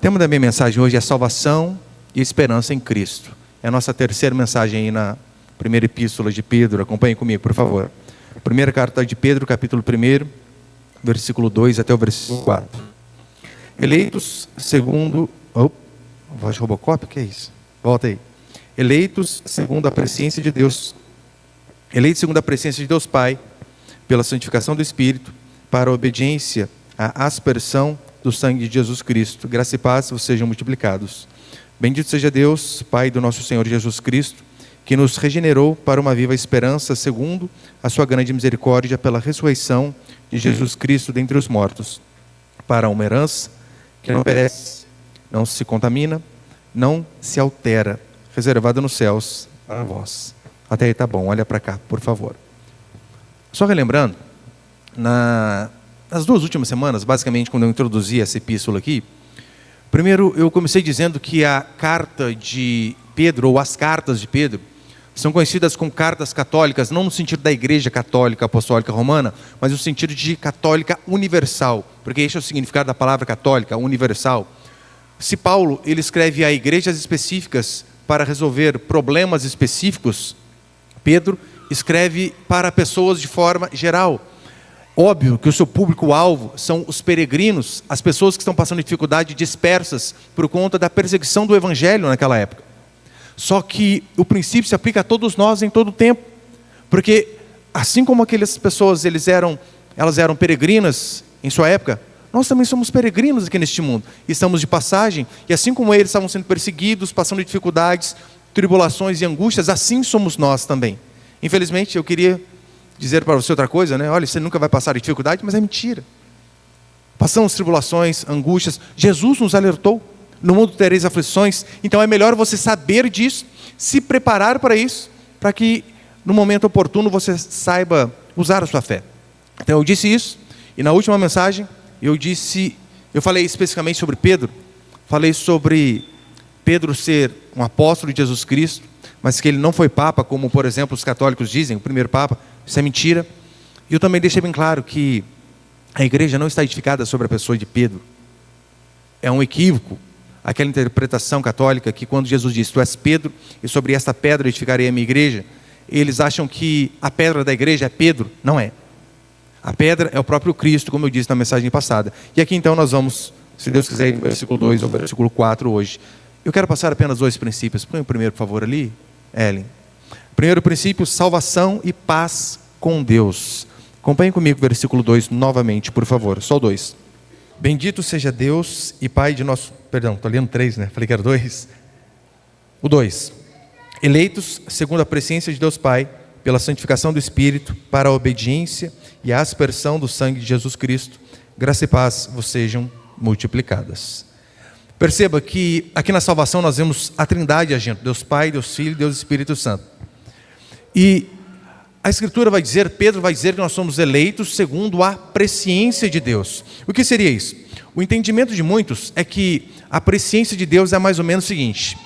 tema da minha mensagem hoje é salvação e esperança em Cristo. É a nossa terceira mensagem aí na primeira epístola de Pedro. Acompanhe comigo, por favor. Primeira carta de Pedro, capítulo 1, versículo 2 até o versículo 4. Eleitos segundo... voz de Robocop? O que é isso? Volta aí. Eleitos segundo a presciência de Deus. Eleitos segundo a presciência de Deus Pai, pela santificação do Espírito, para a obediência à aspersão do sangue de Jesus Cristo. Graça e paz vos sejam multiplicados. Bendito seja Deus, Pai do nosso Senhor Jesus Cristo, que nos regenerou para uma viva esperança, segundo a sua grande misericórdia, pela ressurreição de Jesus Cristo dentre os mortos, para uma herança que não perece, não se contamina, não se altera, reservada nos céus para vós. Até aí tá bom, olha para cá, por favor. Só relembrando, nas duas últimas semanas, basicamente, quando eu introduzi essa epístola aqui, primeiro eu comecei dizendo que a carta de Pedro, ou as cartas de Pedro, são conhecidas como cartas católicas, não no sentido da Igreja Católica Apostólica Romana, mas no sentido de católica universal, porque esse é o significado da palavra católica, universal. Se Paulo ele escreve a igrejas específicas para resolver problemas específicos, Pedro escreve para pessoas de forma geral. Óbvio que o seu público-alvo são os peregrinos, as pessoas que estão passando dificuldade, dispersas por conta da perseguição do Evangelho naquela época. Só que o princípio se aplica a todos nós em todo o tempo, porque assim como aquelas pessoas elas eram peregrinas em sua época, nós também somos peregrinos aqui neste mundo, estamos de passagem, e assim como eles estavam sendo perseguidos, passando dificuldades, tribulações e angústias, assim somos nós também. Infelizmente, eu queria dizer para você outra coisa, né? Olha, você nunca vai passar dificuldade, mas é mentira. Passamos tribulações, angústias, Jesus nos alertou, no mundo tereis aflições, então é melhor você saber disso, se preparar para isso, para que no momento oportuno você saiba usar a sua fé. Então eu disse isso, e na última mensagem, eu falei especificamente sobre Pedro, falei sobre Pedro ser um apóstolo de Jesus Cristo, mas que ele não foi papa, como por exemplo os católicos dizem, o primeiro papa. Isso é mentira. E eu também deixei bem claro que a igreja não está edificada sobre a pessoa de Pedro. É um equívoco aquela interpretação católica que quando Jesus diz, tu és Pedro, e sobre esta pedra edificarei a minha igreja, eles acham que a pedra da igreja é Pedro. Não é. A pedra é o próprio Cristo, como eu disse na mensagem passada. E aqui então nós vamos, se Deus quiser, no versículo 2 ou versículo 4 hoje. Eu quero passar apenas dois princípios. Põe o primeiro, por favor, ali, Ellen. Primeiro princípio, salvação e paz com Deus. Acompanhe comigo o versículo 2 novamente, por favor. Só o 2. Bendito seja Deus e Pai de nosso... Perdão, estou lendo 3, né? Falei que era 2. O 2. Eleitos segundo a presciência de Deus Pai, pela santificação do Espírito, para a obediência e a aspersão do sangue de Jesus Cristo, graça e paz vos sejam multiplicadas. Perceba que aqui na salvação nós vemos a Trindade agindo, Deus Pai, Deus Filho e Deus Espírito Santo. E a Escritura vai dizer, Pedro vai dizer que nós somos eleitos segundo a presciência de Deus. O que seria isso? O entendimento de muitos é que a presciência de Deus é mais ou menos o seguinte: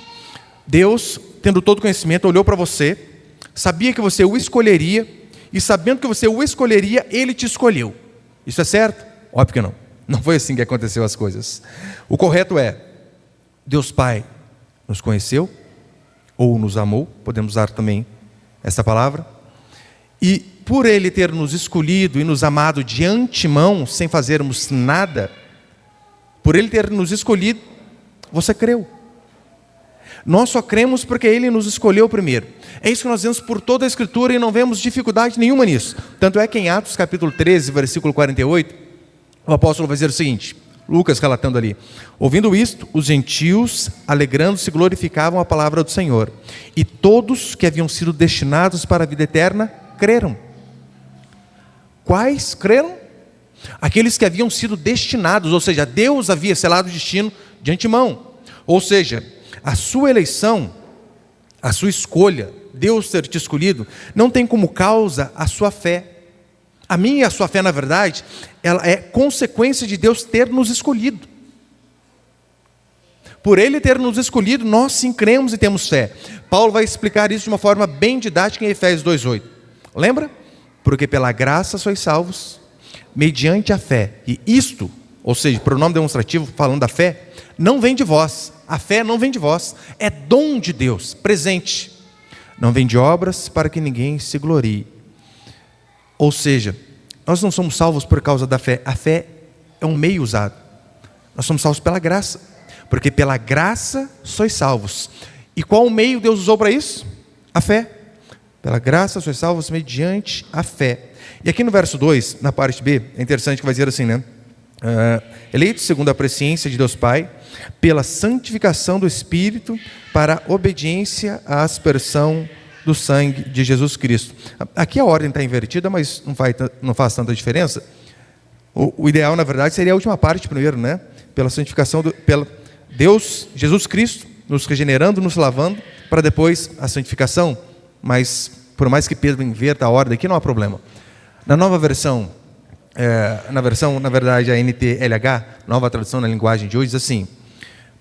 Deus, tendo todo conhecimento, olhou para você, sabia que você o escolheria, e sabendo que você o escolheria, Ele te escolheu. Isso é certo? Óbvio que não. Não foi assim que aconteceu as coisas. O correto é, Deus Pai nos conheceu, ou nos amou, podemos usar também essa palavra, e por Ele ter nos escolhido e nos amado de antemão, sem fazermos nada, por Ele ter nos escolhido, você creu. Nós só cremos porque Ele nos escolheu primeiro. É isso que nós vemos por toda a Escritura e não vemos dificuldade nenhuma nisso. Tanto é que em Atos capítulo 13, versículo 48, o apóstolo vai dizer o seguinte, Lucas relatando ali: ouvindo isto, os gentios, alegrando-se, glorificavam a palavra do Senhor. E todos que haviam sido destinados para a vida eterna, creram. Quais creram? Aqueles que haviam sido destinados, ou seja, Deus havia selado o destino de antemão. Ou seja, a sua eleição, a sua escolha, Deus ter te escolhido, não tem como causa a sua fé. A minha e a sua fé, na verdade, ela é consequência de Deus ter nos escolhido. Por Ele ter nos escolhido, nós sim cremos e temos fé. Paulo vai explicar isso de uma forma bem didática em Efésios 2,8. Lembra? Porque pela graça sois salvos, mediante a fé. E isto ou seja, pronome demonstrativo falando da fé, não vem de vós. A fé não vem de vós, é dom de Deus, presente. Não vem de obras para que ninguém se glorie. Ou seja, nós não somos salvos por causa da fé. A fé é um meio usado. Nós somos salvos pela graça, porque pela graça sois salvos. E qual meio Deus usou para isso? A fé. Pela graça sois salvos mediante a fé. E aqui no verso 2, na parte B, é interessante que vai dizer assim, né? Eleitos segundo a presciência de Deus Pai, pela santificação do Espírito, para a obediência à aspersão do sangue de Jesus Cristo. Aqui a ordem está invertida, mas não faz tanta diferença. O ideal, na verdade, seria a última parte primeiro, né? Pela santificação, pela Deus, Jesus Cristo, nos regenerando, nos lavando, para depois a santificação. Mas, por mais que Pedro inverta a ordem aqui, não há problema. Na nova versão, na verdade, a NTLH, nova tradução na linguagem de hoje, diz assim: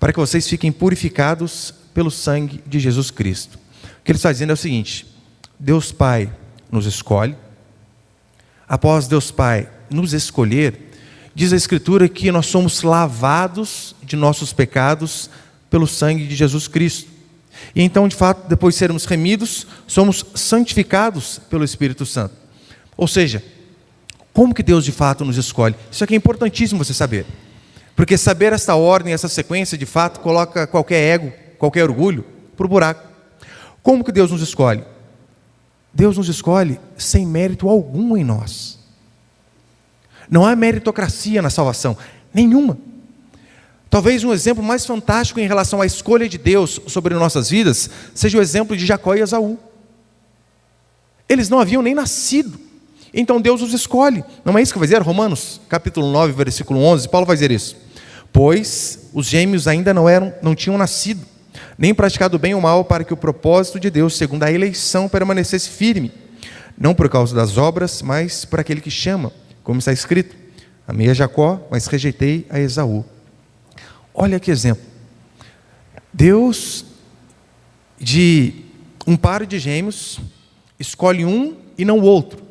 para que vocês fiquem purificados pelo sangue de Jesus Cristo. O que ele está dizendo é o seguinte: Deus Pai nos escolhe. Após Deus Pai nos escolher, diz a Escritura que nós somos lavados de nossos pecados pelo sangue de Jesus Cristo. E então, de fato, depois de sermos remidos, somos santificados pelo Espírito Santo. Ou seja, como que Deus de fato nos escolhe? Isso aqui é importantíssimo você saber. Porque saber esta ordem, essa sequência, de fato, coloca qualquer ego, qualquer orgulho, para o buraco. Como que Deus nos escolhe? Deus nos escolhe sem mérito algum em nós. Não há meritocracia na salvação, nenhuma. Talvez um exemplo mais fantástico em relação à escolha de Deus sobre nossas vidas seja o exemplo de Jacó e Esaú. Eles não haviam nem nascido, então Deus os escolhe. Não é isso que vai dizer Romanos, capítulo 9, versículo 11? Paulo vai dizer isso: pois os gêmeos ainda não tinham nascido, nem praticado bem ou mal, para que o propósito de Deus, segundo a eleição, permanecesse firme, não por causa das obras, mas por aquele que chama, como está escrito: amei a Jacó, mas rejeitei a Esaú. Olha que exemplo. Deus, de um par de gêmeos, escolhe um e não o outro.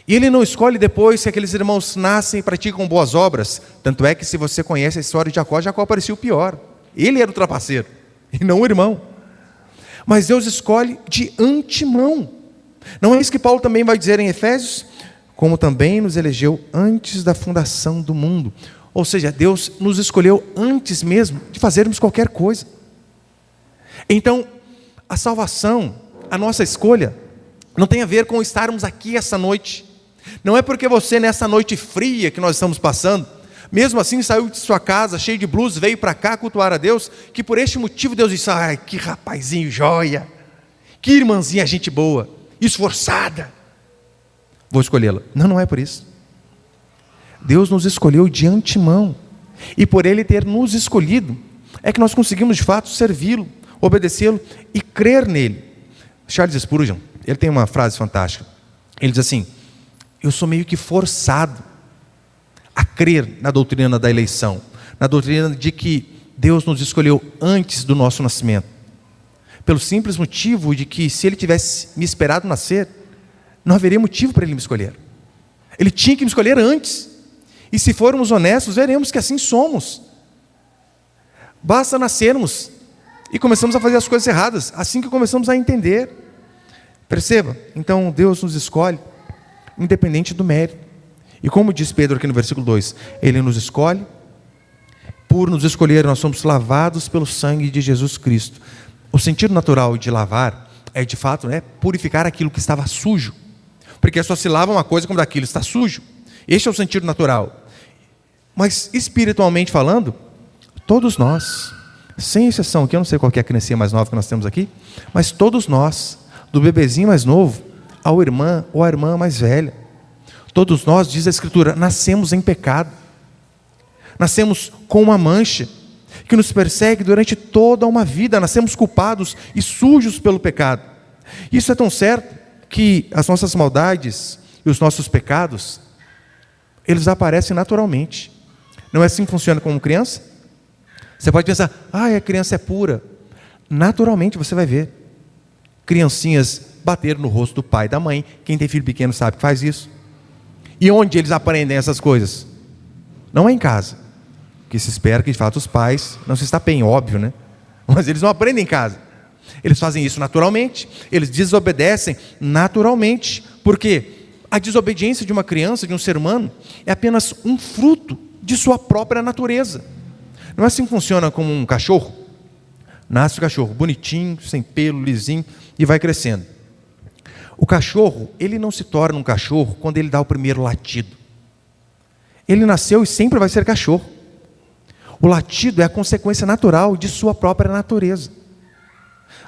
E Ele não escolhe depois se aqueles irmãos nascem e praticam boas obras. Tanto é que, se você conhece a história de Jacó, Jacó parecia o pior. Ele era o trapaceiro, e não o irmão. Mas Deus escolhe de antemão. Não é isso que Paulo também vai dizer em Efésios? Como também nos elegeu antes da fundação do mundo. Ou seja, Deus nos escolheu antes mesmo de fazermos qualquer coisa. Então, a salvação, a nossa escolha, não tem a ver com estarmos aqui essa noite. Não é porque você, nessa noite fria que nós estamos passando, mesmo assim saiu de sua casa cheio de blues, veio para cá cultuar a Deus, que por este motivo Deus disse: ai, que rapazinho joia, que irmãzinha gente boa, esforçada, vou escolhê-la. Não, não é por isso. Deus nos escolheu de antemão, e por Ele ter nos escolhido, é que nós conseguimos de fato servi-lo, obedecê-lo e crer nele. Charles Spurgeon, ele tem uma frase fantástica. Ele diz assim: eu sou meio que forçado a crer na doutrina da eleição, na doutrina de que Deus nos escolheu antes do nosso nascimento, pelo simples motivo de que, se Ele tivesse me esperado nascer, não haveria motivo para Ele me escolher. Ele tinha que me escolher antes. E se formos honestos, veremos que assim somos. Basta nascermos e começamos a fazer as coisas erradas, assim que começamos a entender. Perceba, então Deus nos escolhe independente do mérito. E como diz Pedro aqui no versículo 2, Ele nos escolhe, por nos escolher nós somos lavados pelo sangue de Jesus Cristo. O sentido natural de lavar é, de fato, purificar aquilo que estava sujo, porque só se lava uma coisa quando aquilo está sujo. Este é o sentido natural. Mas espiritualmente falando, todos nós, sem exceção, aqui eu não sei qual é a criancinha mais nova que nós temos aqui, mas todos nós, do bebezinho mais novo ao irmã ou à irmã mais velha, todos nós, diz a Escritura, nascemos em pecado. Nascemos com uma mancha que nos persegue durante toda uma vida. Nascemos culpados e sujos pelo pecado. Isso é tão certo que as nossas maldades e os nossos pecados, eles aparecem naturalmente. Não é assim que funciona como criança? Você pode pensar: a criança é pura. Naturalmente você vai ver criancinhas bater no rosto do pai e da mãe. Quem tem filho pequeno sabe que faz isso. E onde eles aprendem essas coisas? não é em casa, que se espera que de fato os pais não se estapeiem, óbvio, né? Mas eles não aprendem em casa. Eles fazem isso naturalmente, eles desobedecem naturalmente. Por quê? A desobediência de uma criança, de um ser humano, é apenas um fruto de sua própria natureza. Não é assim que funciona como um cachorro. Nasce o cachorro bonitinho, sem pelo, lisinho, e vai crescendo. O cachorro, ele não se torna um cachorro quando ele dá o primeiro latido. Ele nasceu e sempre vai ser cachorro. O latido é a consequência natural de sua própria natureza.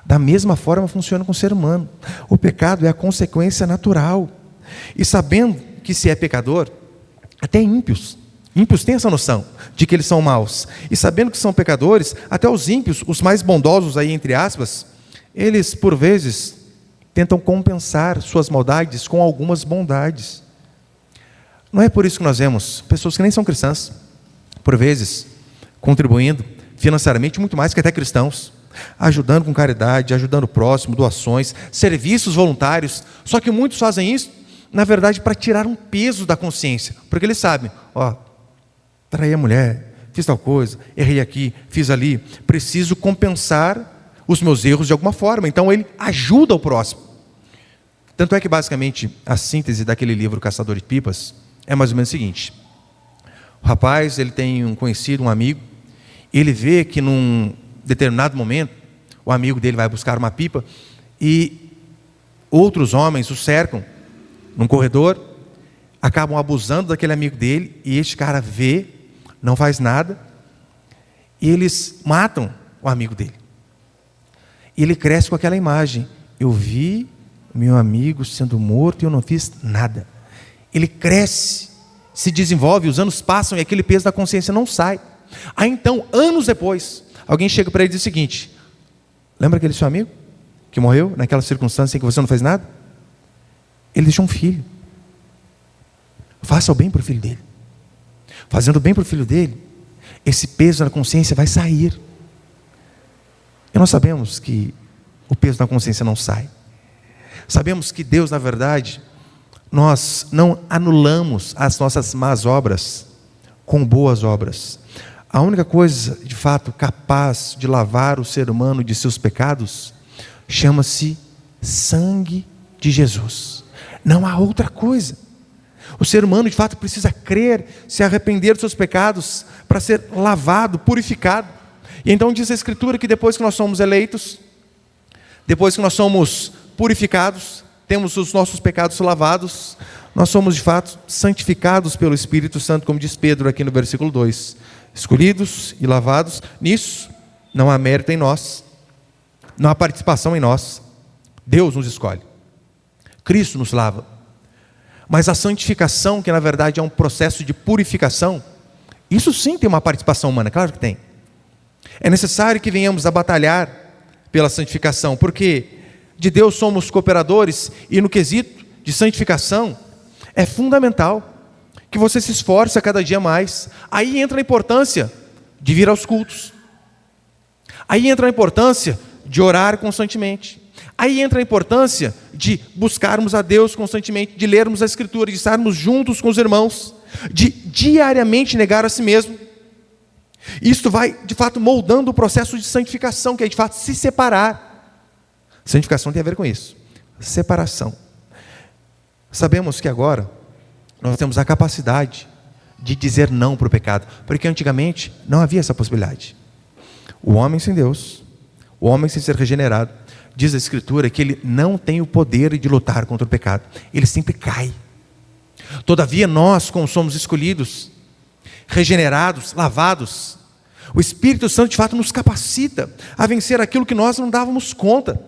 Da mesma forma funciona com o ser humano. O pecado é a consequência natural. E sabendo que se é pecador, até ímpios têm essa noção de que eles são maus. E sabendo que são pecadores, até os ímpios, os mais bondosos aí, entre aspas, eles por vezes tentam compensar suas maldades com algumas bondades. Não é por isso que nós vemos pessoas que nem são cristãs, por vezes, contribuindo financeiramente muito mais que até cristãos, ajudando com caridade, ajudando o próximo, doações, serviços voluntários. Só que muitos fazem isso, na verdade, para tirar um peso da consciência, porque eles sabem, traí a mulher, fiz tal coisa, errei aqui, fiz ali, preciso compensar os meus erros de alguma forma. Então ele ajuda o próximo. Tanto é que basicamente a síntese daquele livro Caçador de Pipas é mais ou menos o seguinte: o rapaz, ele tem um conhecido, um amigo, ele vê que num determinado momento o amigo dele vai buscar uma pipa e outros homens o cercam num corredor, acabam abusando daquele amigo dele, e este cara vê, não faz nada, e eles matam o amigo dele. E ele cresce com aquela imagem: eu vi meu amigo sendo morto e eu não fiz nada. Ele cresce, se desenvolve, os anos passam e aquele peso da consciência não sai. Aí então, anos depois, alguém chega para ele e diz o seguinte: lembra aquele seu amigo que morreu naquela circunstância em que você não fez nada? Ele deixou um filho. Faça o bem para o filho dele. Fazendo o bem para o filho dele, esse peso na consciência vai sair. E nós sabemos que o peso da consciência não sai. Sabemos que Deus, na verdade, nós não anulamos as nossas más obras com boas obras. A única coisa, de fato, capaz de lavar o ser humano de seus pecados chama-se sangue de Jesus. Não há outra coisa. O ser humano, de fato, precisa crer, se arrepender dos seus pecados para ser lavado, purificado. E então diz a Escritura que depois que nós somos eleitos, depois que nós somos purificados, temos os nossos pecados lavados, nós somos de fato santificados pelo Espírito Santo, como diz Pedro aqui no versículo 2. Escolhidos e lavados, nisso não há mérito em nós, não há participação em nós. Deus nos escolhe, Cristo nos lava. Mas a santificação, que na verdade é um processo de purificação, isso sim tem uma participação humana, claro que tem. É necessário que venhamos a batalhar pela santificação, porque de Deus somos cooperadores, e no quesito de santificação é fundamental que você se esforce a cada dia mais. Aí entra a importância de vir aos cultos, aí entra a importância de orar constantemente, aí entra a importância de buscarmos a Deus constantemente, de lermos a Escritura, de estarmos juntos com os irmãos, de diariamente negar a si mesmo. Isto vai, de fato, moldando o processo de santificação, que é, de fato, se separar. Santificação tem a ver com isso, separação. Sabemos que agora nós temos a capacidade de dizer não para o pecado, porque antigamente não havia essa possibilidade. O homem sem Deus, o homem sem ser regenerado, diz a Escritura que ele não tem o poder de lutar contra o pecado, ele sempre cai. Todavia nós, como somos escolhidos, regenerados, lavados, o Espírito Santo de fato nos capacita a vencer aquilo que nós não dávamos conta.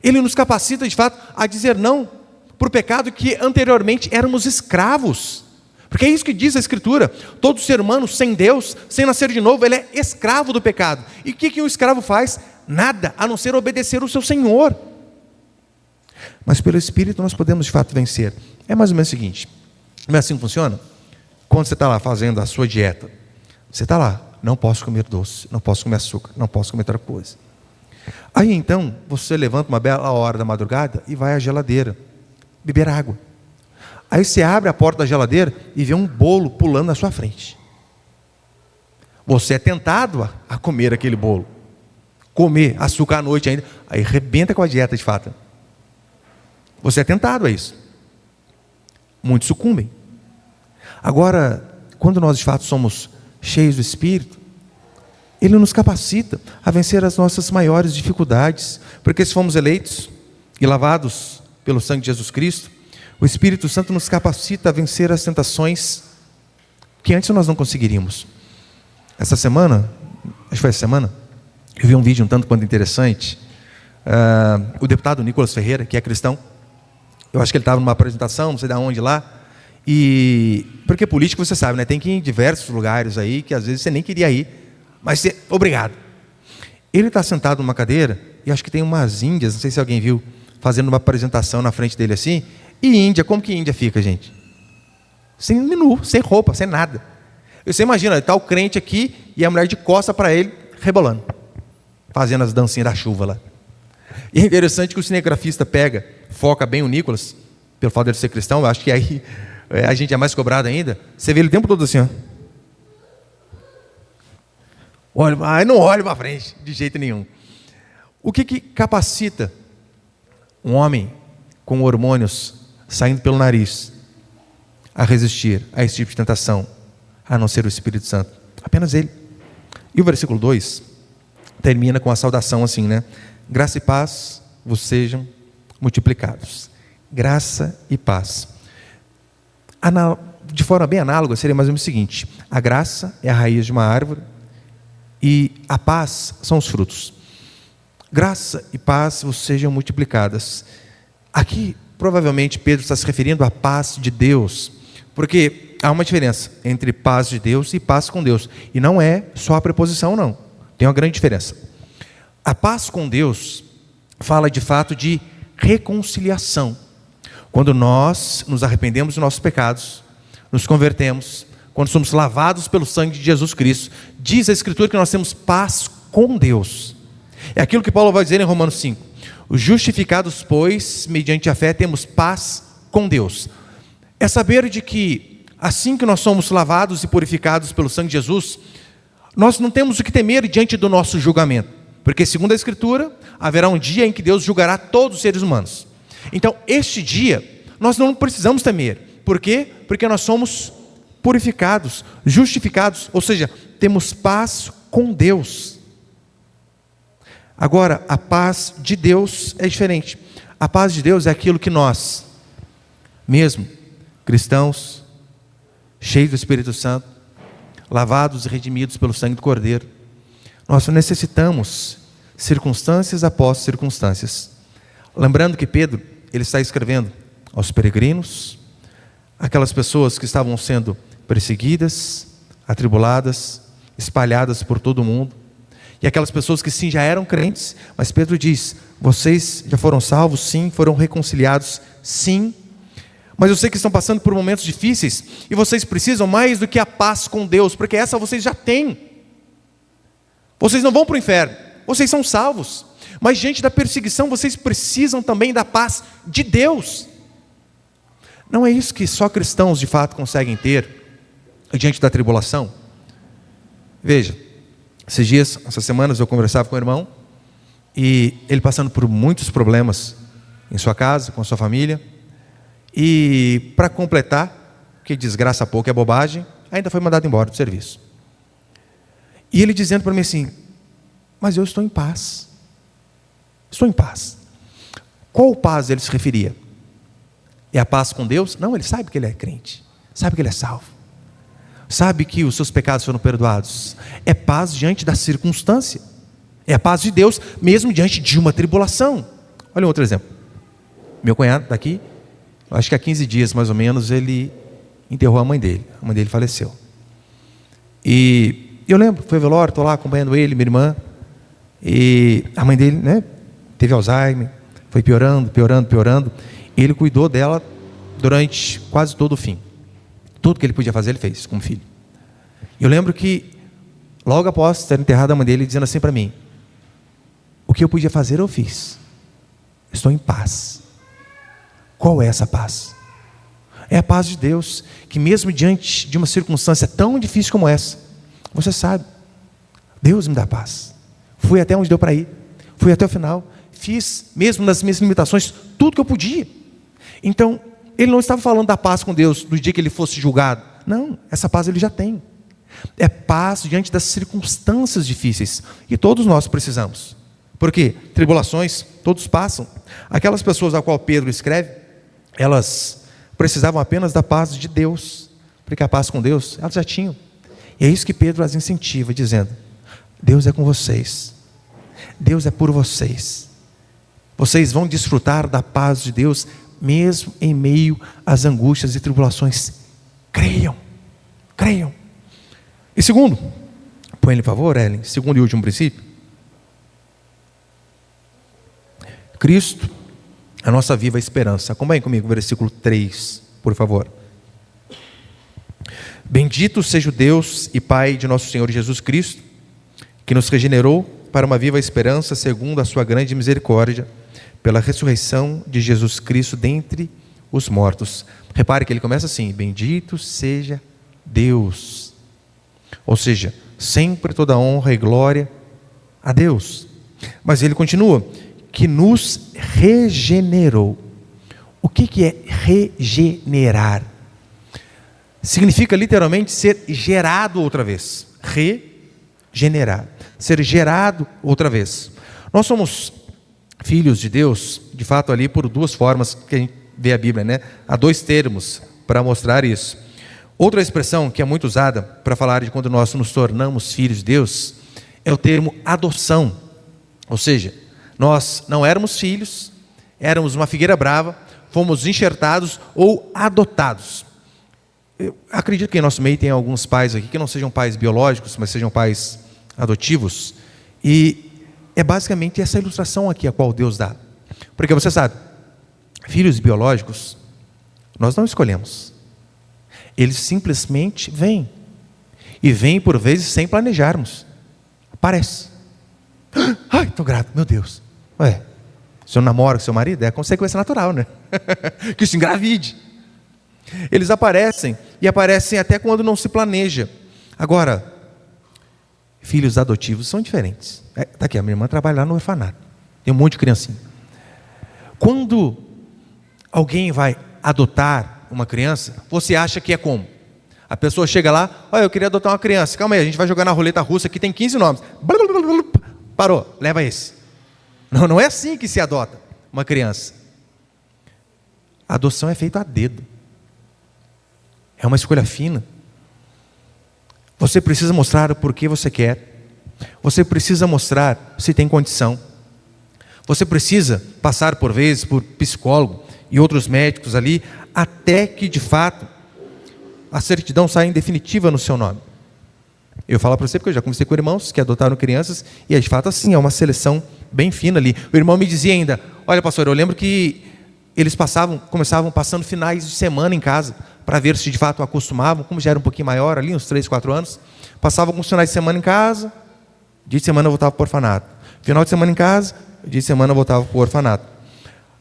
Ele nos capacita de fato a dizer não para o pecado que anteriormente éramos escravos. Porque é isso que diz a Escritura: todo ser humano sem Deus, sem nascer de novo, ele é escravo do pecado. E o que um escravo faz? Nada, a não ser obedecer o seu Senhor. Mas pelo Espírito nós podemos de fato vencer. É mais ou menos o seguinte: não é assim que funciona? Quando você está lá fazendo a sua dieta, você está lá, não posso comer doce, não posso comer açúcar, não posso comer outra coisa. Aí então, você levanta uma bela hora da madrugada e vai à geladeira beber água. Aí você abre a porta da geladeira e vê um bolo pulando na sua frente. Você é tentado a comer aquele bolo. Comer açúcar à noite ainda, aí rebenta com a dieta de fato. Você é tentado a isso. Muitos sucumbem. Agora, quando nós de fato somos cheios do Espírito, Ele nos capacita a vencer as nossas maiores dificuldades, porque se fomos eleitos e lavados pelo sangue de Jesus Cristo, o Espírito Santo nos capacita a vencer as tentações que antes nós não conseguiríamos. Essa semana, acho que foi essa semana, eu vi um vídeo um tanto quanto interessante. O deputado Nicolas Ferreira, que é cristão, eu acho que ele estava numa apresentação, não sei de onde lá, e porque político você sabe, né? Tem que ir em diversos lugares aí, que às vezes você nem queria ir, mas você, obrigado. Ele está sentado numa cadeira, e acho que tem umas índias, não sei se alguém viu, fazendo uma apresentação na frente dele assim. E Índia, como que Índia fica, gente? Sem menu, sem roupa, sem nada. Você imagina, está o crente aqui e a mulher de costa para ele, rebolando, fazendo as dancinhas da chuva lá. E é interessante que o cinegrafista foca bem o Nicolas, pelo fato de ele ser cristão, eu acho que aí a gente é mais cobrado ainda. Você vê ele o tempo todo assim, ó. Olha, não olha para frente, de jeito nenhum. O que capacita um homem com hormônios saindo pelo nariz a resistir a esse tipo de tentação, a não ser o Espírito Santo? Apenas Ele. E o versículo 2 termina com a saudação assim, né? Graça e paz vos sejam multiplicados. Graça e paz. De forma bem análoga, seria mais ou menos o seguinte: a graça é a raiz de uma árvore e a paz são os frutos. Graça e paz vos sejam multiplicadas. Aqui, provavelmente, Pedro está se referindo à paz de Deus, porque há uma diferença entre paz de Deus e paz com Deus, e não é só a preposição, não. Tem uma grande diferença. A paz com Deus fala de fato de reconciliação. Quando nós nos arrependemos dos nossos pecados, nos convertemos, quando somos lavados pelo sangue de Jesus Cristo, diz a Escritura que nós temos paz com Deus. É aquilo que Paulo vai dizer em Romanos 5. Os justificados, pois, mediante a fé, temos paz com Deus. É saber de que, assim que nós somos lavados e purificados pelo sangue de Jesus, nós não temos o que temer diante do nosso julgamento. Porque, segundo a Escritura, haverá um dia em que Deus julgará todos os seres humanos. Então, este dia, nós não precisamos temer. Por quê? Porque nós somos purificados, justificados, ou seja, temos paz com Deus. Agora, a paz de Deus é diferente. A paz de Deus é aquilo que nós, mesmo cristãos, cheios do Espírito Santo, lavados e redimidos pelo sangue do Cordeiro, nós necessitamos circunstâncias após circunstâncias. Lembrando que Pedro, ele está escrevendo aos peregrinos, aquelas pessoas que estavam sendo perseguidas, atribuladas, espalhadas por todo o mundo, e aquelas pessoas que sim, já eram crentes, mas Pedro diz: vocês já foram salvos? Sim. Foram reconciliados? Sim. Mas eu sei que estão passando por momentos difíceis, e vocês precisam mais do que a paz com Deus, porque essa vocês já têm. Vocês não vão para o inferno, vocês são salvos, mas diante da perseguição, vocês precisam também da paz de Deus. Não é isso que só cristãos de fato conseguem ter diante da tribulação? Veja, esses dias, essas semanas, eu conversava com o irmão, e ele passando por muitos problemas em sua casa, com a sua família, e para completar, que desgraça pouco é bobagem, ainda foi mandado embora do serviço. E ele dizendo para mim assim: mas eu estou em paz. Estou em paz. Qual paz ele se referia? É a paz com Deus? Não, ele sabe que ele é crente, sabe que ele é salvo, sabe que os seus pecados foram perdoados. É paz diante da circunstância, é a paz de Deus mesmo diante de uma tribulação. Olha um outro exemplo. Meu cunhado daqui, acho que há 15 dias mais ou menos, ele enterrou a mãe dele faleceu. E eu lembro, foi velório, estou lá acompanhando ele, minha irmã, e a mãe dele, né, teve Alzheimer, foi piorando, e ele cuidou dela durante quase todo o fim. Tudo que ele podia fazer, ele fez como filho. E eu lembro que, logo após ter enterrado a mãe dele, dizendo assim para mim: o que eu podia fazer, eu fiz. Estou em paz. Qual é essa paz? É a paz de Deus, que mesmo diante de uma circunstância tão difícil como essa, você sabe, Deus me dá paz. Fui até onde deu para ir, fui até o final, fiz, mesmo nas minhas limitações, tudo que eu podia. Então, ele não estava falando da paz com Deus no dia que ele fosse julgado. Não, essa paz ele já tem. É paz diante das circunstâncias difíceis. E todos nós precisamos. Por quê? Tribulações, todos passam. Aquelas pessoas a qual Pedro escreve, elas precisavam apenas da paz de Deus. Porque a paz com Deus, elas já tinham. E é isso que Pedro as incentiva, dizendo: Deus é com vocês. Deus é por vocês. Vocês vão desfrutar da paz de Deus, mesmo em meio às angústias e tribulações. Creiam, creiam. E segundo, põe-lhe por favor, Ellen, segundo e último princípio. Cristo, a nossa viva esperança. Acompanhe comigo, versículo 3, por favor. Bendito seja o Deus e Pai de nosso Senhor Jesus Cristo, que nos regenerou para uma viva esperança, segundo a sua grande misericórdia, pela ressurreição de Jesus Cristo dentre os mortos. Repare que ele começa assim: bendito seja Deus. Ou seja, sempre toda honra e glória a Deus. Mas ele continua: que nos regenerou. O que é regenerar? Significa literalmente ser gerado outra vez. Regenerar. Ser gerado outra vez. Nós somos filhos de Deus, de fato, ali por duas formas que a gente vê a Bíblia, né? Há dois termos para mostrar isso. Outra expressão que é muito usada para falar de quando nós nos tornamos filhos de Deus é o termo adoção. Ou seja, nós não éramos filhos, éramos uma figueira brava, fomos enxertados ou adotados. Eu acredito que em nosso meio tem alguns pais aqui que não sejam pais biológicos, mas sejam pais adotivos. E é basicamente essa ilustração aqui a qual Deus dá. Porque você sabe, filhos biológicos, nós não escolhemos. Eles simplesmente vêm. E vêm por vezes sem planejarmos. Aparece. Ai, estou grato, meu Deus. Ué, o senhor namora com seu marido? É a consequência natural, né? Que isso engravide. Eles aparecem, e aparecem até quando não se planeja. Agora, filhos adotivos são diferentes. Está aqui, a minha irmã trabalha lá no orfanato. Tem um monte de criancinha. Quando alguém vai adotar uma criança, você acha que é como? A pessoa chega lá: olha, eu queria adotar uma criança. Calma aí, a gente vai jogar na roleta russa, aqui tem 15 nomes. Parou, leva esse. Não, não é assim que se adota uma criança. A adoção é feita a dedo. É uma escolha fina. Você precisa mostrar o porquê você quer. Você precisa mostrar se tem condição. Você precisa passar por vezes por psicólogo e outros médicos ali, até que de fato a certidão saia em definitiva no seu nome. Eu falo para você porque eu já conversei com irmãos que adotaram crianças, e de fato assim, é uma seleção bem fina ali. O irmão me dizia ainda: olha, pastor, eu lembro que eles começavam passando finais de semana em casa, para ver se de fato acostumavam, como já era um pouquinho maior ali, uns 3, 4 anos, passavam alguns finais de semana em casa, dia de semana eu voltava para o orfanato, final de semana em casa, dia de semana eu voltava para o orfanato.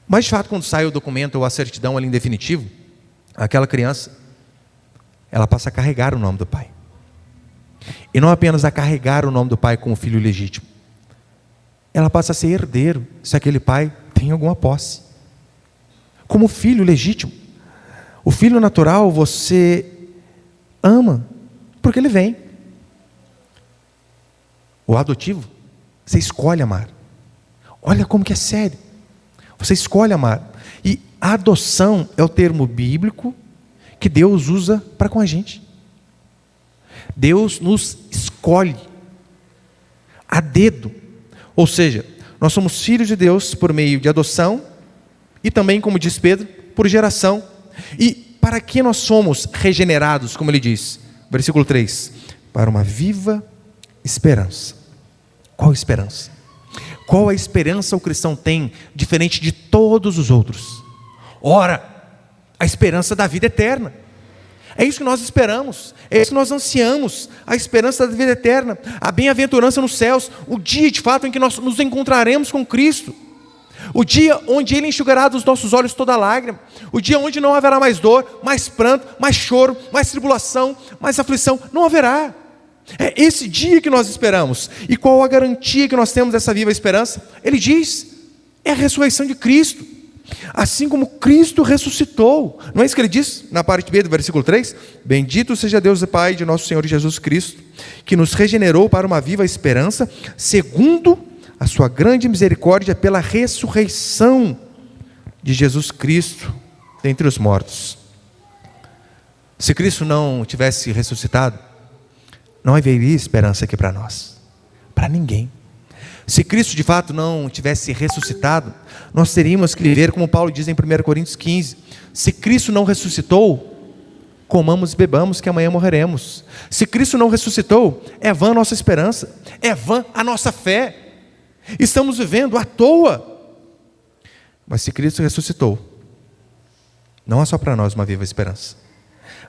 Mas de fato, quando sai o documento ou a certidão ali em definitivo, aquela criança, ela passa a carregar o nome do pai. E não apenas a carregar o nome do pai como filho legítimo, ela passa a ser herdeiro, se aquele pai tem alguma posse. Como filho legítimo, o filho natural você ama, porque ele vem. O adotivo, você escolhe amar. Olha como que é sério. Você escolhe amar. E a adoção é o termo bíblico que Deus usa para com a gente. Deus nos escolhe a dedo. Ou seja, nós somos filhos de Deus por meio de adoção e também, como diz Pedro, por geração. E para que nós somos regenerados, como ele diz, versículo 3, para uma viva esperança. Qual esperança? Qual a esperança o cristão tem, diferente de todos os outros? Ora, a esperança da vida eterna. É isso que nós esperamos, é isso que nós ansiamos, a esperança da vida eterna, a bem-aventurança nos céus, o dia de fato em que nós nos encontraremos com Cristo. O dia onde Ele enxugará dos nossos olhos toda lágrima. O dia onde não haverá mais dor, mais pranto, mais choro, mais tribulação, mais aflição. Não haverá. É esse dia que nós esperamos. E qual a garantia que nós temos dessa viva esperança? Ele diz, é a ressurreição de Cristo. Assim como Cristo ressuscitou. Não é isso que ele diz na parte B do versículo 3? Bendito seja Deus e Pai de nosso Senhor Jesus Cristo, que nos regenerou para uma viva esperança, segundo a sua grande misericórdia, pela ressurreição de Jesus Cristo dentre os mortos. Se Cristo não tivesse ressuscitado, não haveria esperança aqui para nós, para ninguém. Se Cristo de fato não tivesse ressuscitado, nós teríamos que viver como Paulo diz em 1 Coríntios 15, se Cristo não ressuscitou, comamos e bebamos que amanhã morreremos. Se Cristo não ressuscitou, é vã a nossa esperança, é vã a nossa fé, estamos vivendo à toa. Mas se Cristo ressuscitou, não há só para nós uma viva esperança,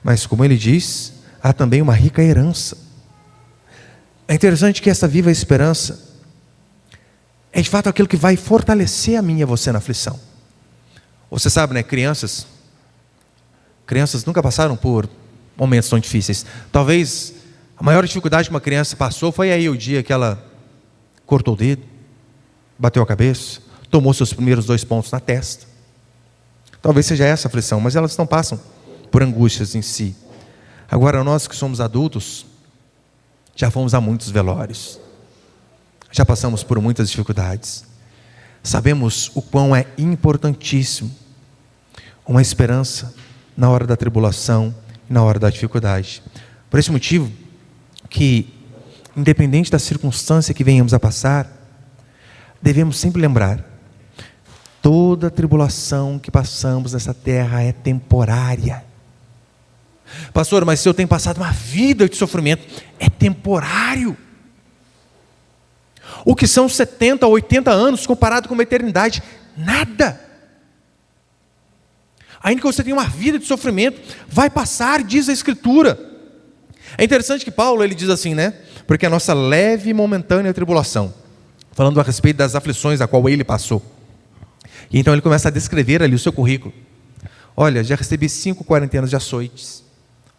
mas como ele diz, há também uma rica herança. É interessante que essa viva esperança é de fato aquilo que vai fortalecer a mim e a você na aflição. Você sabe, né, crianças nunca passaram por momentos tão difíceis. Talvez a maior dificuldade que uma criança passou foi aí o dia que ela cortou o dedo, bateu a cabeça, tomou seus primeiros 2 pontos na testa. Talvez seja essa a aflição, mas elas não passam por angústias em si. Agora nós que somos adultos, já fomos a muitos velórios, já passamos por muitas dificuldades, sabemos o quão é importantíssimo uma esperança na hora da tribulação e na hora da dificuldade. Por esse motivo que, independente da circunstância que venhamos a passar, devemos sempre lembrar, toda tribulação que passamos nessa terra é temporária. Pastor, mas se eu tenho passado uma vida de sofrimento, é temporário. O que são 70 ou 80 anos comparado com uma eternidade? Nada. Ainda que você tenha uma vida de sofrimento, vai passar, diz a Escritura. É interessante que Paulo, ele diz assim, né? Porque a nossa leve e momentânea tribulação, falando a respeito das aflições a qual ele passou. E então ele começa a descrever ali o seu currículo. Olha, já recebi 5 quarentenas de açoites.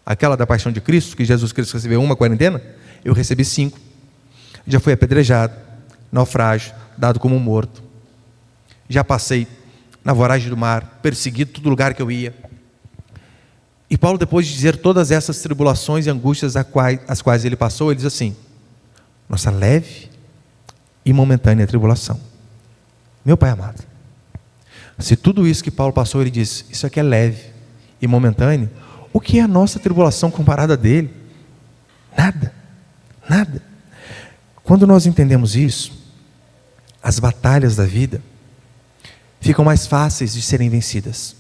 Aquela da paixão de Cristo, que Jesus Cristo recebeu 1 quarentena, eu recebi 5. Já fui apedrejado, naufrágio, dado como morto. Já passei na voragem do mar, perseguido em todo lugar que eu ia. E Paulo, depois de dizer todas essas tribulações e angústias as quais ele passou, ele diz assim, nossa leve e momentânea tribulação. Meu Pai amado, se tudo isso que Paulo passou, ele diz, isso aqui é leve e momentâneo, o que é a nossa tribulação comparada a dele? Nada, nada. Quando nós entendemos isso, as batalhas da vida ficam mais fáceis de serem vencidas.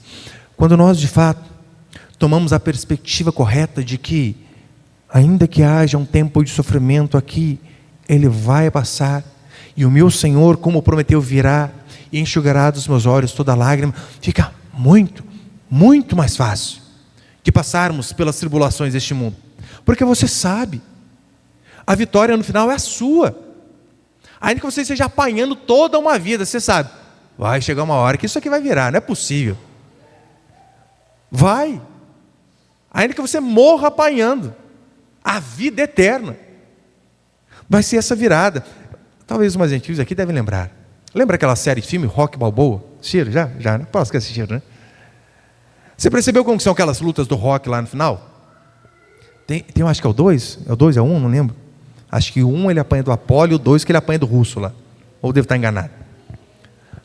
Quando nós de fato tomamos a perspectiva correta de que, ainda que haja um tempo de sofrimento aqui, ele vai passar, e o meu Senhor, como prometeu, virá e enxugará dos meus olhos toda lágrima, fica muito, muito mais fácil de passarmos pelas tribulações deste mundo, porque você sabe, a vitória no final é a sua, ainda que você esteja apanhando toda uma vida, você sabe, vai chegar uma hora que isso aqui vai virar, não é possível, vai, ainda que você morra apanhando, a vida eterna vai ser essa virada. Talvez os mais antigos aqui devem lembrar. Lembra aquela série de filme Rocky Balboa? Assistiram? Já, né? Posso que assistiram, né? Você percebeu como são aquelas lutas do Rocky lá no final? Tem, eu acho que é o 2? É o 2, é o 1? Não lembro. Acho que o 1 ele apanha do Apolo e o 2 que ele apanha do russo lá. Ou devo estar enganado.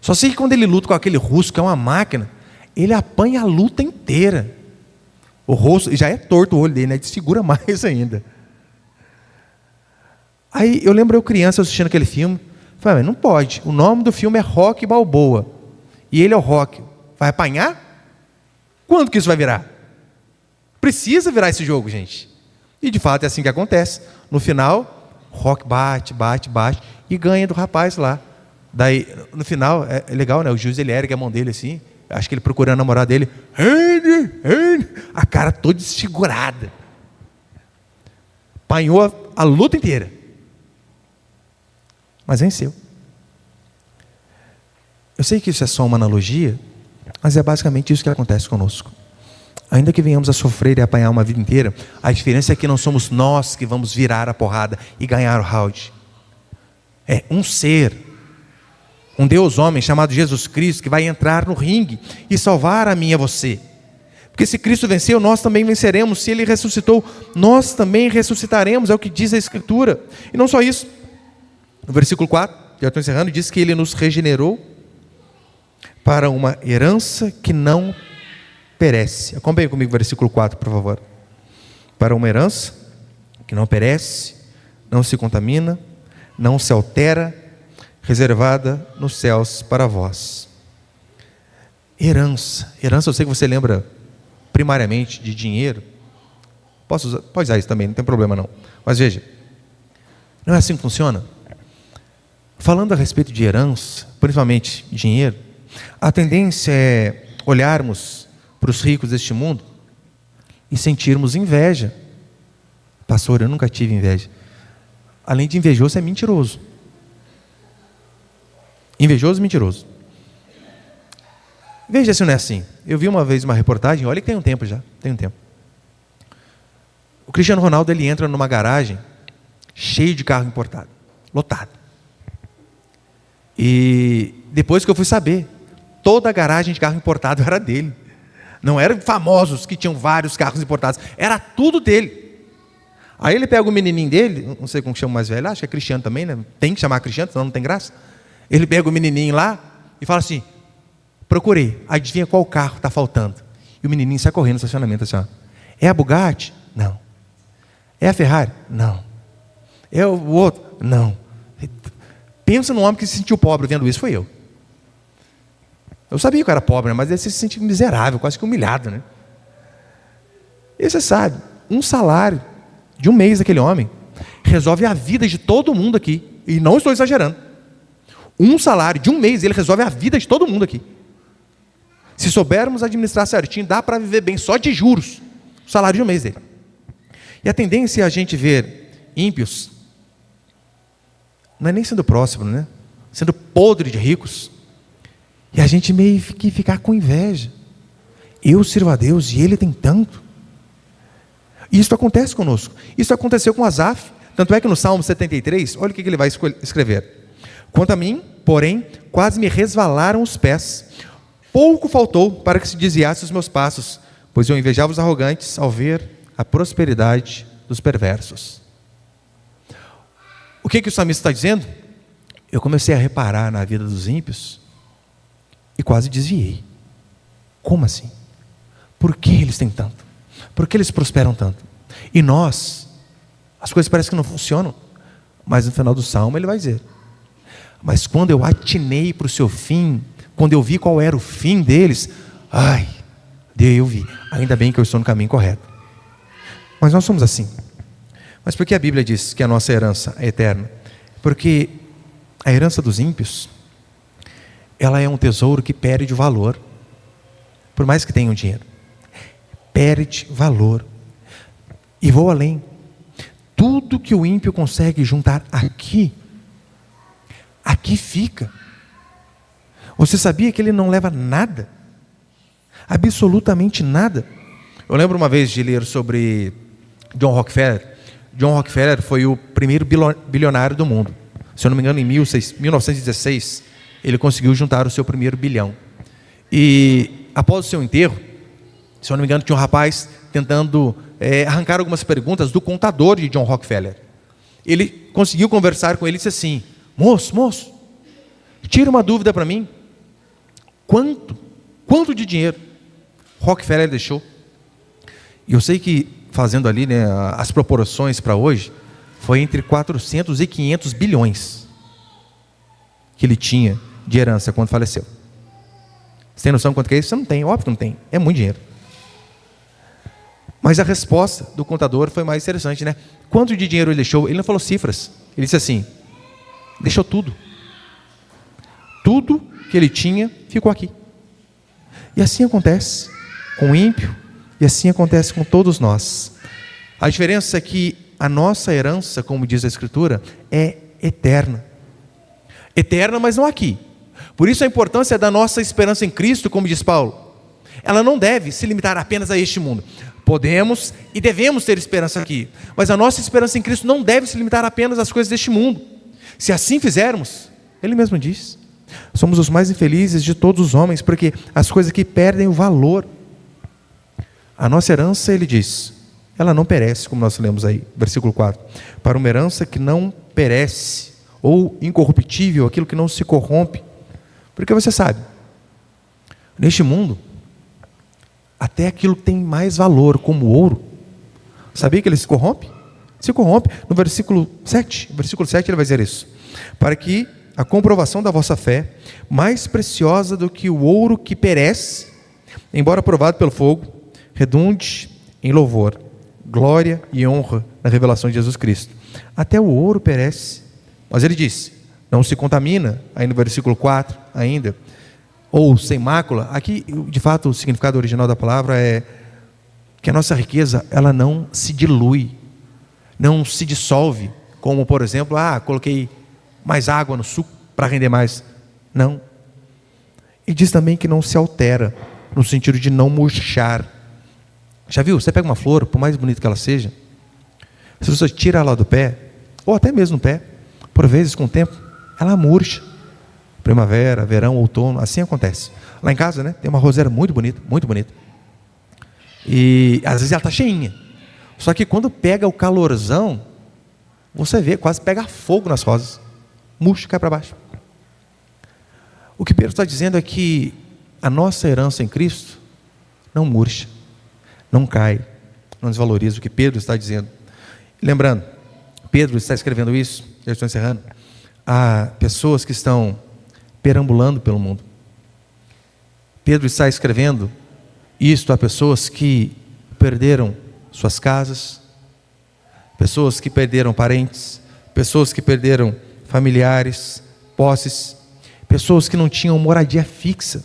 Só sei que quando ele luta com aquele russo, que é uma máquina, ele apanha a luta inteira. O rosto, já é torto o olho dele, né? Desfigura mais ainda. Aí eu lembro eu criança assistindo aquele filme, falei, mas não pode, o nome do filme é Rocky Balboa, e ele é o Rocky, vai apanhar? Quando que isso vai virar? Precisa virar esse jogo, gente. E de fato é assim que acontece. No final, Rocky bate, e ganha do rapaz lá. Daí, no final, é legal, né? O juiz, ele ergue a mão dele assim, acho que ele procurando a namorada dele, a cara toda desfigurada. Apanhou a luta inteira. Mas venceu. Eu sei que isso é só uma analogia, mas é basicamente isso que acontece conosco. Ainda que venhamos a sofrer e apanhar uma vida inteira, a diferença é que não somos nós que vamos virar a porrada e ganhar o round. É um ser, um Deus homem chamado Jesus Cristo, que vai entrar no ringue e salvar a mim e a você. Porque se Cristo venceu, nós também venceremos. Se Ele ressuscitou, nós também ressuscitaremos, é o que diz a Escritura. E não só isso, no versículo 4, já estou encerrando, diz que Ele nos regenerou para uma herança que não perece. Acompanhe comigo o versículo 4, por favor. Para uma herança que não perece, não se contamina, não se altera, reservada nos céus para vós. Herança. Herança, eu sei que você lembra primariamente de dinheiro. Pode usar isso também, não tem problema não. Mas veja, não é assim que funciona? Falando a respeito de herança, principalmente dinheiro, a tendência é olharmos para os ricos deste mundo e sentirmos inveja. Pastor, eu nunca tive inveja. Além de invejoso, é mentiroso. Invejoso e mentiroso. Veja se não é assim. Eu vi uma vez uma reportagem, olha que tem um tempo já, tem um tempo. O Cristiano Ronaldo, ele entra numa garagem cheio de carro importado, lotado. E depois que eu fui saber, toda a garagem de carro importado era dele. Não eram famosos que tinham vários carros importados, era tudo dele. Aí ele pega o menininho dele, não sei como chama o mais velho, acho que é Cristiano também, né? Tem que chamar Cristiano, senão não tem graça. Ele pega o menininho lá e fala assim: procurei, adivinha qual carro está faltando? E o menininho sai correndo no estacionamento assim, ó. É a Bugatti? Não. É a Ferrari? Não. É o outro? Não. Pensa num homem que se sentiu pobre vendo isso, foi eu. Eu sabia que eu era pobre, né? Mas ele se sentiu miserável, quase que humilhado, né? E você sabe, um salário de um mês daquele homem resolve a vida de todo mundo aqui. E não estou exagerando. Um salário de um mês, ele resolve a vida de todo mundo aqui. Se soubermos administrar certinho, dá para viver bem só de juros. O salário de um mês dele. E a tendência é a gente ver ímpios, não é nem sendo próximo, né? Sendo podre de ricos. E a gente meio que ficar com inveja. Eu sirvo a Deus e Ele tem tanto. E isso acontece conosco. Isso aconteceu com Asaf. Tanto é que no Salmo 73, olha o que ele vai escrever. Quanto a mim, porém, quase me resvalaram os pés. Pouco faltou para que se desviasse os meus passos, pois eu invejava os arrogantes ao ver a prosperidade dos perversos. O que o salmista está dizendo? Eu comecei a reparar na vida dos ímpios e quase desviei. Como assim? Por que eles têm tanto? Por que eles prosperam tanto? E nós, as coisas parecem que não funcionam, mas no final do salmo ele vai dizer: mas quando eu atinei para o seu fim, quando eu vi qual era o fim deles, ai, eu vi, ainda bem que eu estou no caminho correto. Mas nós somos assim. Mas por que a Bíblia diz que a nossa herança é eterna? Porque a herança dos ímpios, ela é um tesouro que perde valor, por mais que tenham dinheiro. Perde valor. E vou além. Tudo que o ímpio consegue juntar aqui fica. Você sabia que ele não leva nada? Absolutamente nada. Eu lembro uma vez de ler sobre John Rockefeller. John Rockefeller foi o primeiro bilionário do mundo. Se eu não me engano, em 1916, ele conseguiu juntar o seu primeiro bilhão. E após o seu enterro, se eu não me engano, tinha um rapaz tentando arrancar algumas perguntas do contador de John Rockefeller. Ele conseguiu conversar com ele e disse assim: moço, tira uma dúvida para mim. Quanto de dinheiro Rockefeller deixou? E eu sei que, fazendo ali, né, as proporções para hoje, foi entre 400 e 500 bilhões que ele tinha de herança quando faleceu. Você tem noção de quanto que é isso? Você não tem, óbvio que não tem, é muito dinheiro. Mas a resposta do contador foi mais interessante, né? Quanto de dinheiro ele deixou? Ele não falou cifras, ele disse assim: deixou tudo. Tudo que ele tinha ficou aqui. E assim acontece com o ímpio, e assim acontece com todos nós. A diferença é que a nossa herança, como diz a Escritura, é eterna. Eterna, mas não aqui. Por isso a importância da nossa esperança em Cristo, como diz Paulo. Ela não deve se limitar apenas a este mundo. Podemos e devemos ter esperança aqui, mas a nossa esperança em Cristo não deve se limitar apenas às coisas deste mundo. Se assim fizermos, Ele mesmo diz, somos os mais infelizes de todos os homens, porque as coisas aqui perdem o valor. A nossa herança, Ele diz, ela não perece, como nós lemos aí, versículo 4. Para uma herança que não perece, ou incorruptível, aquilo que não se corrompe. Porque você sabe, neste mundo, até aquilo que tem mais valor, como o ouro, sabia que ele se corrompe? Se corrompe. No versículo 7 ele vai dizer isso. Para que a comprovação da vossa fé, mais preciosa do que o ouro que perece, embora provado pelo fogo, redunde em louvor, glória e honra na revelação de Jesus Cristo. Até o ouro perece, mas ele diz, não se contamina, aí no versículo 4 ainda, ou sem mácula. Aqui, de fato, o significado original da palavra é que a nossa riqueza, ela não se dilui, não se dissolve, como, por exemplo, coloquei mais água no suco para render mais. Não. E diz também que não se altera, no sentido de não murchar. Já viu? Você pega uma flor, por mais bonita que ela seja, se você tira ela do pé, ou até mesmo no pé, por vezes, com o tempo, ela murcha. Primavera, verão, outono, assim acontece. Lá em casa, né, tem uma roseira muito bonita, muito bonita. E às vezes ela está cheinha. Só que quando pega o calorzão, você vê, quase pega fogo nas rosas. Murcha, cai para baixo. O que Pedro está dizendo é que a nossa herança em Cristo não murcha, não cai, não desvaloriza. O que Pedro está dizendo. Lembrando, Pedro está escrevendo isso, já estou encerrando, a pessoas que estão perambulando pelo mundo. Pedro está escrevendo isto a pessoas que perderam suas casas, pessoas que perderam parentes, pessoas que perderam familiares, posses, pessoas que não tinham moradia fixa,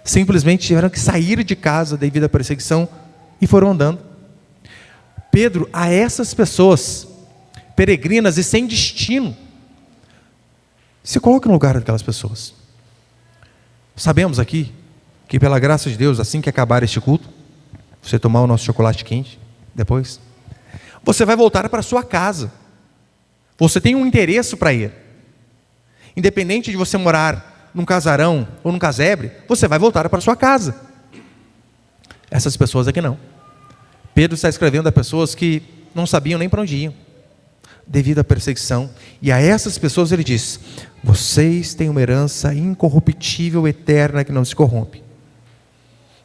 simplesmente tiveram que sair de casa devido à perseguição e foram andando. Pedro, a essas pessoas peregrinas e sem destino, se coloque no lugar daquelas pessoas. Sabemos aqui que, pela graça de Deus, assim que acabar este culto, você tomar o nosso chocolate quente depois, você vai voltar para a sua casa. Você tem um endereço para ir. Independente de você morar num casarão ou num casebre, você vai voltar para a sua casa. Essas pessoas aqui não. Pedro está escrevendo a pessoas que não sabiam nem para onde iam, devido à perseguição. E a essas pessoas ele diz, vocês têm uma herança incorruptível, eterna, que não se corrompe.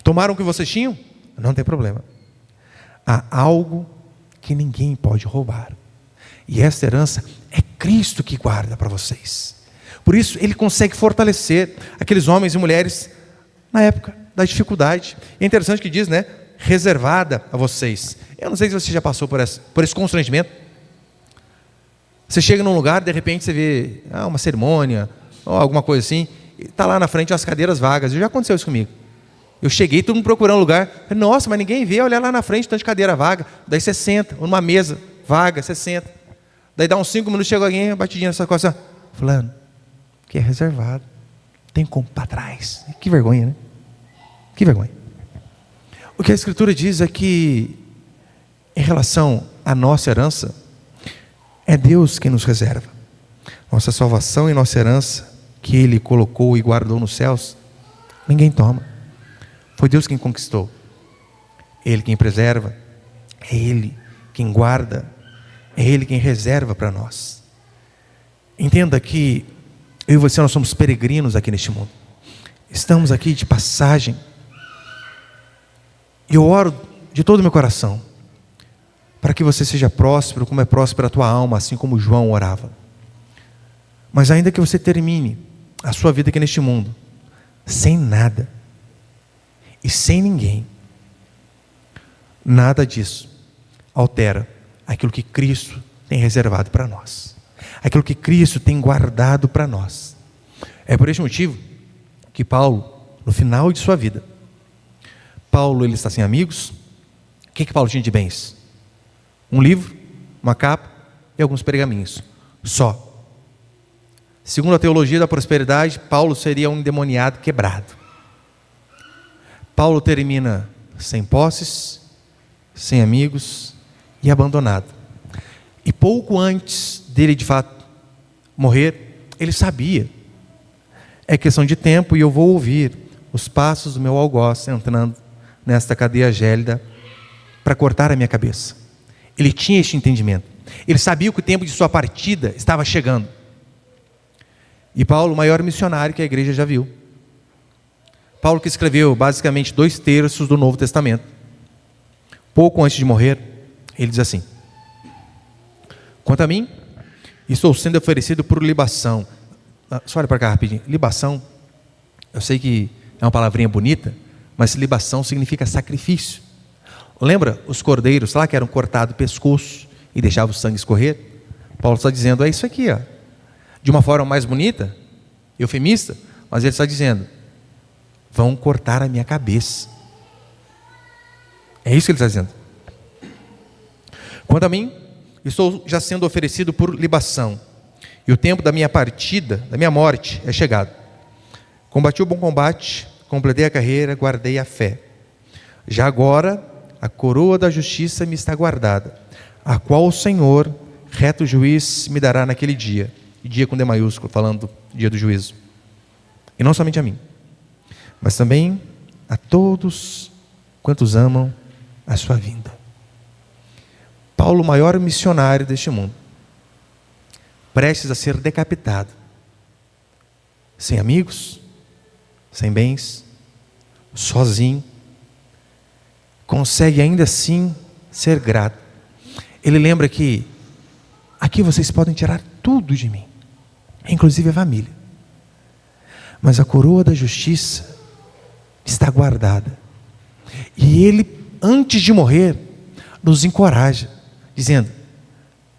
Tomaram o que vocês tinham? Não tem problema. Há algo que ninguém pode roubar. E essa herança é Cristo que guarda para vocês. Por isso ele consegue fortalecer aqueles homens e mulheres na época da dificuldade. É interessante que diz, né? Reservada a vocês. Eu não sei se você já passou por esse constrangimento. Você chega num lugar, de repente você vê uma cerimônia, ou alguma coisa assim, está lá na frente as cadeiras vagas. Já aconteceu isso comigo. Eu cheguei, todo mundo procurando lugar. Nossa, mas ninguém vê, olha lá na frente, tanto de cadeira vaga. Daí você senta, numa mesa vaga, você senta. Daí dá uns 5 minutos, chega alguém, batidinha nessa coisa. Fulano, que é reservado. Tem como para trás. Que vergonha, né? Que vergonha. O que a Escritura diz é que, em relação à nossa herança, é Deus quem nos reserva. Nossa salvação e nossa herança, que Ele colocou e guardou nos céus, ninguém toma. Foi Deus quem conquistou. Ele quem preserva. É Ele quem guarda. É Ele quem reserva para nós. Entenda que eu e você, nós somos peregrinos aqui neste mundo. Estamos aqui de passagem. E eu oro de todo o meu coração para que você seja próspero, como é próspera a tua alma, assim como João orava. Mas ainda que você termine a sua vida aqui neste mundo sem nada e sem ninguém, nada disso altera aquilo que Cristo tem reservado para nós, aquilo que Cristo tem guardado para nós. É por este motivo que Paulo, no final de sua vida, Paulo, ele está sem amigos. O que Paulo tinha de bens? Um livro, uma capa e alguns pergaminhos. Só. Segundo a teologia da prosperidade, Paulo seria um endemoniado quebrado. Paulo termina sem posses, sem amigos e abandonado. E pouco antes dele de fato morrer, ele sabia: é questão de tempo e eu vou ouvir os passos do meu algoz entrando nesta cadeia gélida para cortar a minha cabeça. Ele tinha este entendimento. Ele sabia que o tempo de sua partida estava chegando. E Paulo, o maior missionário que a igreja já viu. Paulo, que escreveu basicamente 2/3 do Novo Testamento. Pouco antes de morrer, ele diz assim: quanto a mim, estou sendo oferecido por libação. Só olha para cá rapidinho. Libação, eu sei que é uma palavrinha bonita, mas libação significa sacrifício. Lembra os cordeiros lá que eram cortados o pescoço e deixavam o sangue escorrer? Paulo está dizendo: é isso aqui, ó. De uma forma mais bonita, eufemista, mas ele está dizendo: vão cortar a minha cabeça. É isso que ele está dizendo. Quanto a mim, estou já sendo oferecido por libação, e o tempo da minha partida, da minha morte, é chegado. Combati o bom combate, completei a carreira, guardei a fé. Já agora, a coroa da justiça me está guardada, a qual o Senhor, reto juiz, me dará naquele dia. E dia com D maiúsculo, falando do dia do juízo. E não somente a mim, mas também a todos quantos amam a sua vinda. Paulo, o maior missionário deste mundo, prestes a ser decapitado, sem amigos, sem bens, sozinho, consegue ainda assim ser grato. Ele lembra que aqui vocês podem tirar tudo de mim, inclusive a família, mas a coroa da justiça está guardada. E ele, antes de morrer, nos encoraja, dizendo: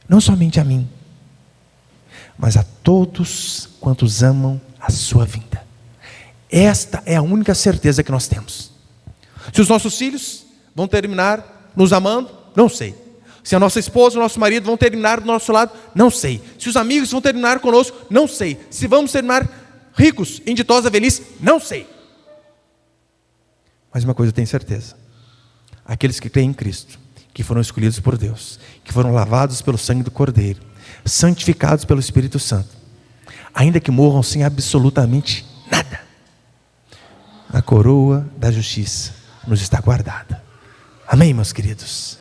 não somente a mim, mas a todos quantos amam a sua vinda. Esta é a única certeza que nós temos. Se os nossos filhos vão terminar nos amando, não sei. Se a nossa esposa, o nosso marido vão terminar do nosso lado, não sei. Se os amigos vão terminar conosco, não sei. Se vamos terminar ricos em ditosa velhice, não sei. Mas uma coisa eu tenho certeza: aqueles que creem em Cristo, que foram escolhidos por Deus, que foram lavados pelo sangue do Cordeiro, santificados pelo Espírito Santo, ainda que morram sem absolutamente nada, a coroa da justiça nos está guardada. Amém, meus queridos?